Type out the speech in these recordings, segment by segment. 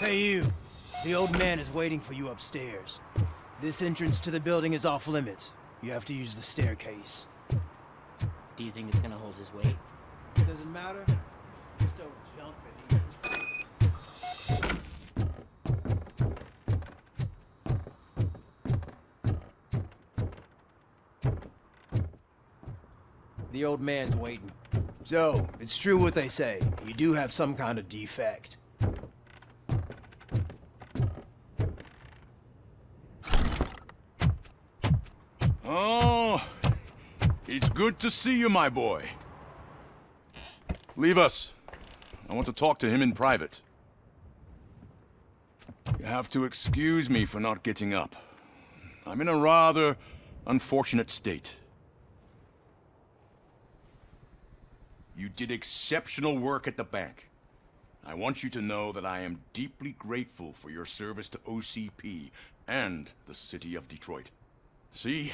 Hey you, the old man is waiting for you upstairs. This entrance to the building is off limits. You have to use the staircase. Do you think it's gonna hold his weight? Doesn't matter. Just don't jump and The old man's waiting. So, it's true what they say. You do have some kind of defect. Oh, it's good to see you, my boy. Leave us. I want to talk to him in private. You have to excuse me for not getting up. I'm in a rather unfortunate state. You did exceptional work at the bank. I want you to know that I am deeply grateful for your service to OCP and the city of Detroit. See,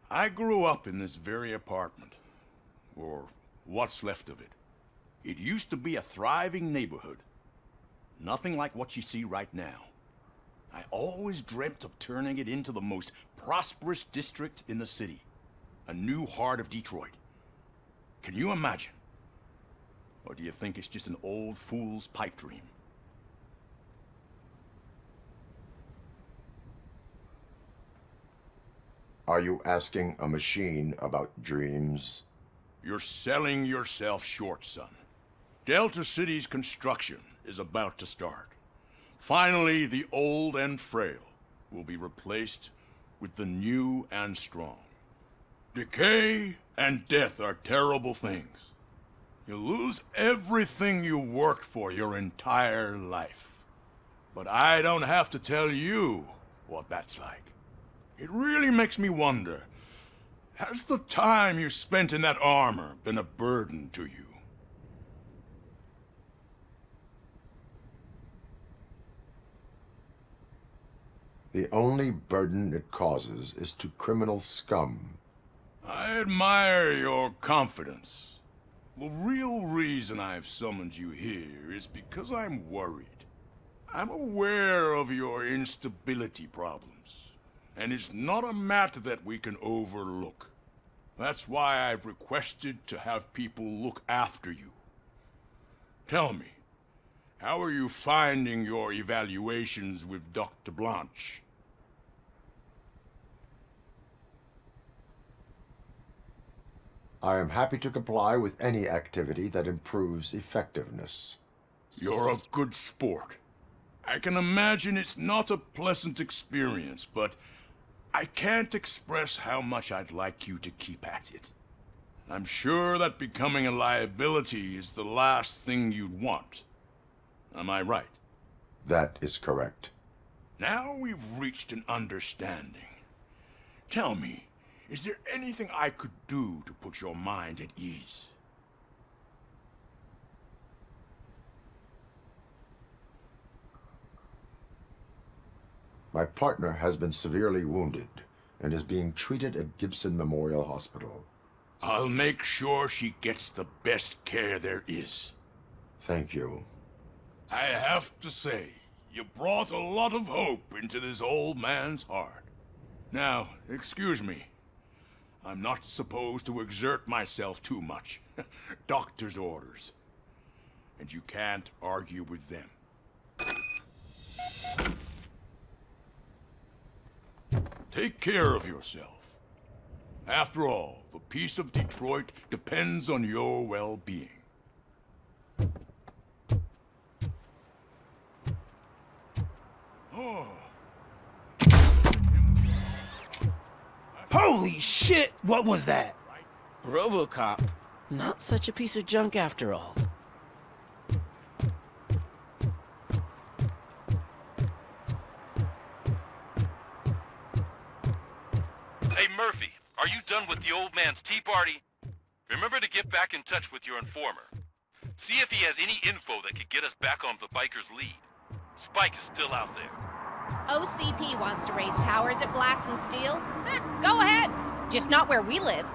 I grew up in this very apartment, or what's left of it. It used to be a thriving neighborhood. Nothing like what you see right now. I always dreamt of turning it into the most prosperous district in the city. A new heart of Detroit. Can you imagine? Or do you think it's just an old fool's pipe dream? Are you asking a machine about dreams? You're selling yourself short, son. Delta City's construction is about to start. Finally, the old and frail will be replaced with the new and strong. Decay and death are terrible things. You lose everything you worked for your entire life. But I don't have to tell you what that's like. It really makes me wonder, has the time you spent in that armor been a burden to you? The only burden it causes is to criminal scum. I admire your confidence. The real reason I've summoned you here is because I'm worried. I'm aware of your instability problems, and it's not a matter that we can overlook. That's why I've requested to have people look after you. Tell me, how are you finding your evaluations with Dr. Blanche? I am happy to comply with any activity that improves effectiveness. You're a good sport. I can imagine it's not a pleasant experience, but I can't express how much I'd like you to keep at it. I'm sure that becoming a liability is the last thing you'd want. Am I right? That is correct. Now we've reached an understanding. Tell me, is there anything I could do to put your mind at ease? My partner has been severely wounded and is being treated at Gibson Memorial Hospital. I'll make sure she gets the best care there is. Thank you. I have to say, you brought a lot of hope into this old man's heart. Now, excuse me. I'm not supposed to exert myself too much. Doctor's orders. And you can't argue with them. Take care of yourself. After all, the peace of Detroit depends on your well-being. Oh. Holy shit! What was that? RoboCop. Not such a piece of junk after all. Hey Murphy, are you done with the old man's tea party? Remember to get back in touch with your informer. See if he has any info that could get us back on the biker's lead. Spike is still out there. OCP wants to raise towers at Blast and Steel? Go ahead. Just not where we live.